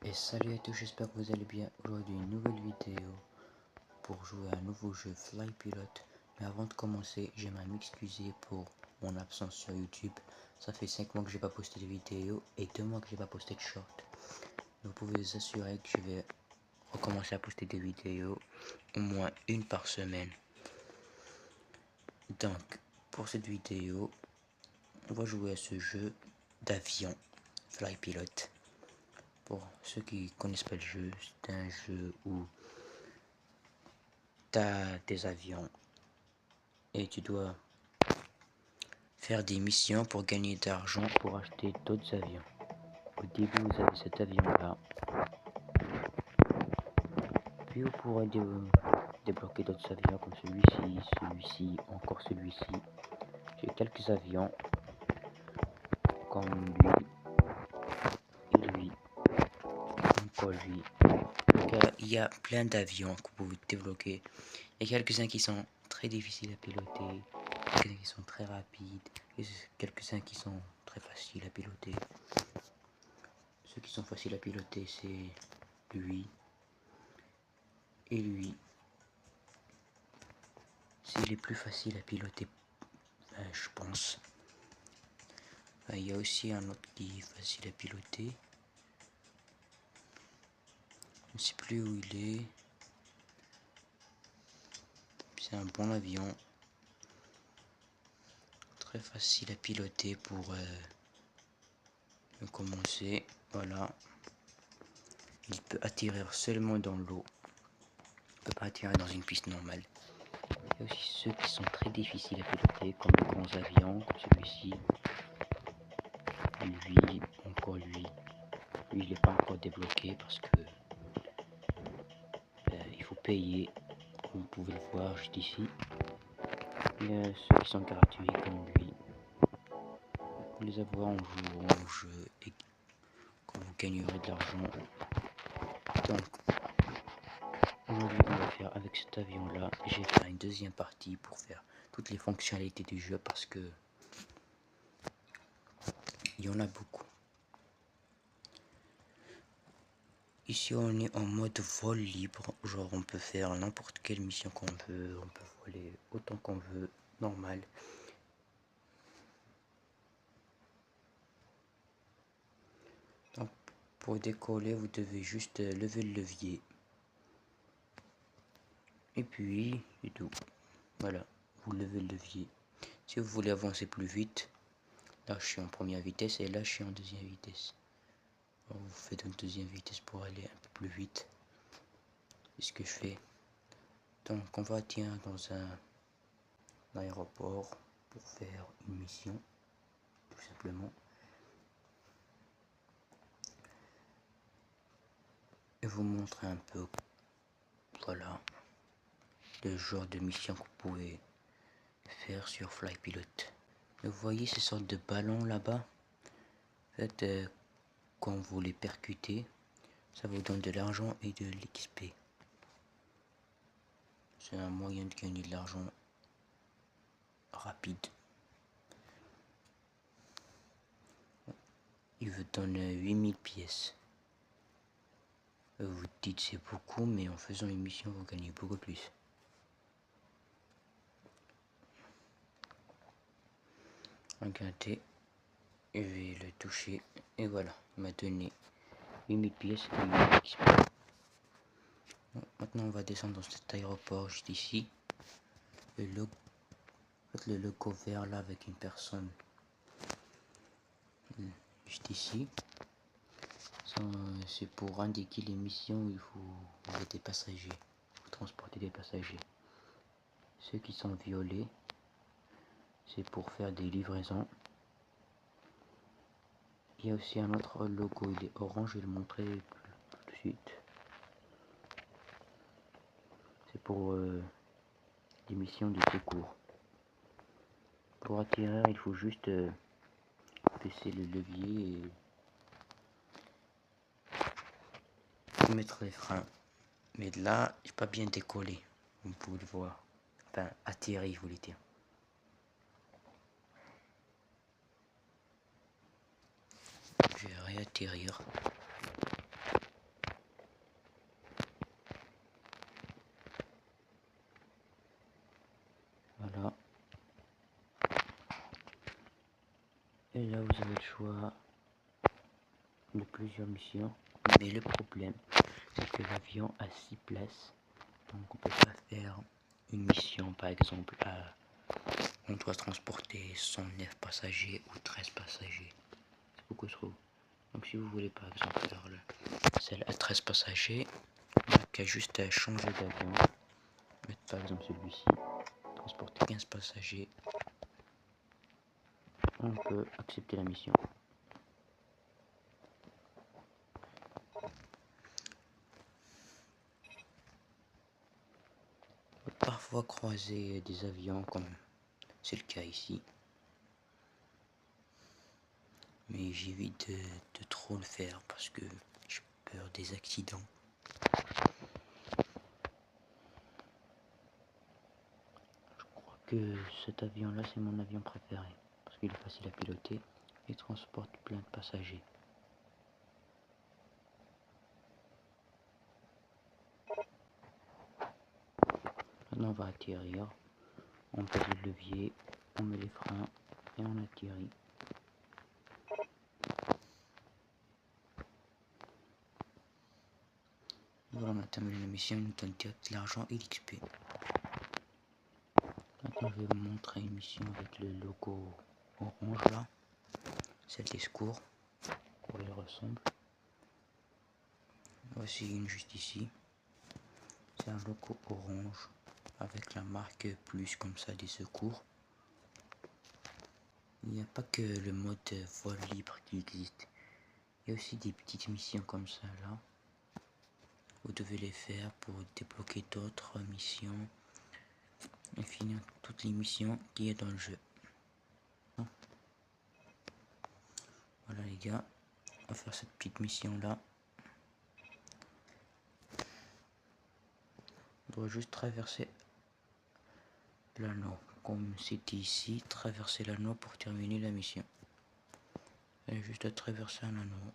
Et salut à tous, j'espère que vous allez bien. Aujourd'hui une nouvelle vidéo pour jouer à un nouveau jeu Fly Pilot. Mais avant de commencer, j'aimerais m'excuser pour mon absence sur YouTube. Ça fait 5 mois que j'ai pas posté de vidéo et 2 mois que j'ai pas posté de short. Vous pouvez vous assurer que je vais recommencer à poster des vidéos au moins une par semaine. Donc pour cette vidéo, on va jouer à ce jeu d'avion Fly Pilot. Pour ceux qui connaissent pas le jeu, c'est un jeu où tu as des avions et tu dois faire des missions pour gagner de l'argent pour acheter d'autres avions. Au début, vous avez cet avion-là, puis vous pourrez débloquer d'autres avions comme celui-ci, celui-ci, encore celui-ci. J'ai quelques avions comme lui et lui, encore lui. Donc, il y a plein d'avions que vous pouvez débloquer. Il y a quelques-uns qui sont très difficiles à piloter, quelques-uns qui sont très rapides, et quelques-uns qui sont très faciles à piloter. Ceux qui sont faciles à piloter, c'est lui et lui. C'est les plus faciles à piloter, je pense. Il y a aussi un autre qui est facile à piloter. Je ne sais plus où il est. C'est un bon avion. Très facile à piloter pour commencer. Voilà. Il peut atterrir seulement dans l'eau. Il ne peut pas atterrir dans une piste normale. Il y a aussi ceux qui sont très difficiles à piloter, comme les grands avions, comme celui-ci. Lui, encore lui. Lui, je l'ai pas encore débloqué parce que il faut payer. Comme vous pouvez le voir juste ici. Il y a ceux qui sont gratuits comme lui. Vous les avoir en jouant au jeu et quand vous gagnerez de l'argent. Donc, aujourd'hui, on va faire avec cet avion-là. J'ai fait une deuxième partie pour faire toutes les fonctionnalités du jeu parce que il y en a beaucoup. Ici on est en mode vol libre, genre on peut faire n'importe quelle mission qu'on veut, on peut voler autant qu'on veut, normal. Donc pour décoller vous devez juste lever le levier. Et puis c'est tout. Voilà, vous levez le levier. Si vous voulez avancer plus vite, là je suis en première vitesse et là je suis en deuxième vitesse. Alors, vous faites une deuxième vitesse pour aller un peu plus vite. C'est ce que je fais. Donc on va atterrir dans un aéroport pour faire une mission, tout simplement. Et vous montrer un peu, voilà, le genre de mission que vous pouvez faire sur Fly Pilot. Vous voyez ces sortes de ballons là-bas. En fait, quand vous les percutez, ça vous donne de l'argent et de l'XP. C'est un moyen de gagner de l'argent rapide. Il vous donne 8000 pièces. Vous dites c'est beaucoup, mais en faisant une mission, vous gagnez beaucoup plus. Regardez, je vais le toucher et voilà, il m'a donné 8000 pièces et 8000 XP. Bon, maintenant on va descendre dans cet aéroport juste ici. Le logo vert là avec une personne juste ici. C'est pour indiquer les missions où il faut des passagers, faut transporter des passagers. Ceux qui sont violets, c'est pour faire des livraisons. Il y a aussi un autre logo, il est orange, je vais le montrer tout de suite. C'est pour des missions de secours. Pour atterrir, il faut juste baisser le levier et mettre les freins. Mais là, j'ai pas bien décollé, vous pouvez le voir. Enfin, atterri, je voulais dire. Je vais réatterrir. Et là vous avez le choix de plusieurs missions, mais le problème c'est que l'avion a 6 places, donc on peut pas faire une mission par exemple à on doit transporter 109 passagers ou 13 passagers, c'est beaucoup trop. Donc si vous voulez par exemple faire celle à 13 passagers, il n'y a juste à changer d'avion, mettre par exemple celui-ci, transporter 15 passagers, on peut accepter la mission. On peut parfois croiser des avions comme c'est le cas ici, mais j'évite de trop le faire parce que j'ai peur des accidents. Je crois que cet avion là c'est mon avion préféré parce qu'il est facile à piloter et transporte plein de passagers. Maintenant on va atterrir, on pèse le levier, on met les freins et on atterrit. Voilà, on a terminé la mission, il nous donne direct l'argent et l'XP. Maintenant je vais vous montrer une mission avec le logo orange là. C'est les secours, pour les ressemble. Voici une juste ici. C'est un logo orange avec la marque plus comme ça des secours. Il n'y a pas que le mode vol libre qui existe. Il y a aussi des petites missions comme ça là. Vous devez les faire pour débloquer d'autres missions et finir toutes les missions qu'il y a dans le jeu. Voilà les gars, on va faire cette petite mission là. On doit juste traverser l'anneau, comme c'était ici, traverser l'anneau pour terminer la mission. Il y a juste à traverser un anneau.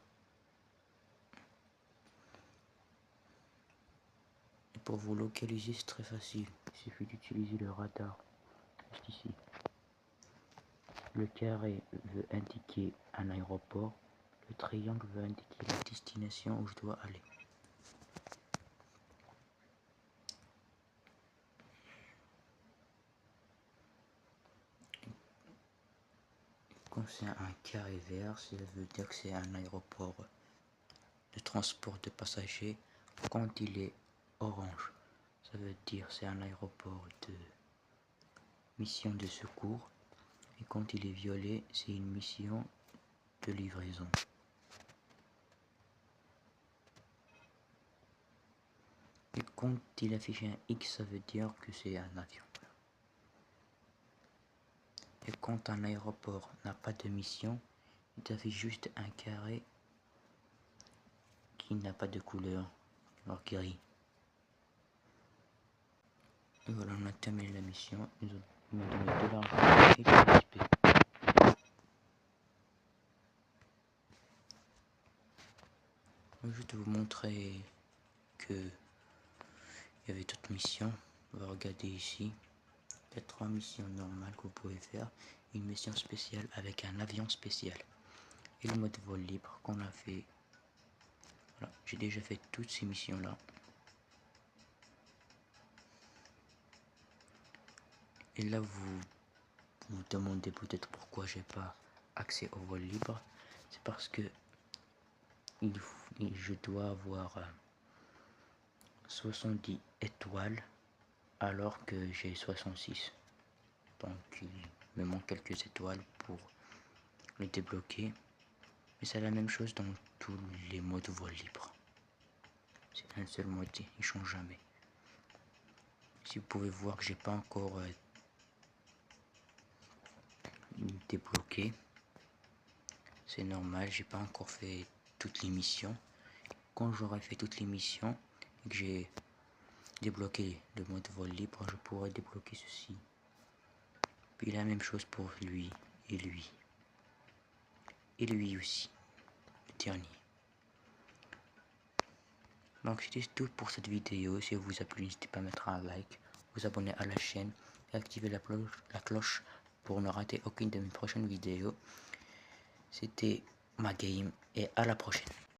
Et pour vous localiser, c'est très facile. Il suffit d'utiliser le radar, juste ici. Le carré veut indiquer un aéroport. Le triangle veut indiquer la destination où je dois aller. Quand c'est un carré vert, ça veut dire que c'est un aéroport de transport de passagers. Quand il est orange, ça veut dire c'est un aéroport de mission de secours. Et quand il est violet, c'est une mission de livraison. Et quand il affiche un X, ça veut dire que c'est un avion. Et quand un aéroport n'a pas de mission, il affiche juste un carré qui n'a pas de couleur, alors gris. Et voilà, on a terminé la mission. Ils m'ont donné de l'argent et de l'XP. Je vais juste vous montrer que il y avait d'autres missions. On va regarder ici. Il y a 3 missions normales que vous pouvez faire. Une mission spéciale avec un avion spécial. Et le mode vol libre qu'on a fait. Voilà, j'ai déjà fait toutes ces missions là. Et là vous vous demandez peut-être pourquoi j'ai pas accès au vol libre. C'est parce que je dois avoir 70 étoiles alors que j'ai 66. Donc il me manque quelques étoiles pour le débloquer. Mais c'est la même chose dans tous les modes vol libre. C'est un seul mode, il change jamais. Si vous pouvez voir que j'ai pas encore débloqué, c'est normal, j'ai pas encore fait toutes les missions. Quand j'aurai fait toutes les missions et que j'ai débloqué le mode vol libre, je pourrai débloquer ceci. Puis la même chose pour lui et lui. Et lui aussi, le dernier. Donc c'était tout pour cette vidéo. Si elle vous a plu, n'hésitez pas à mettre un like, vous abonner à la chaîne et activer la cloche pour ne rater aucune de mes prochaines vidéos. C'était ma game et à la prochaine.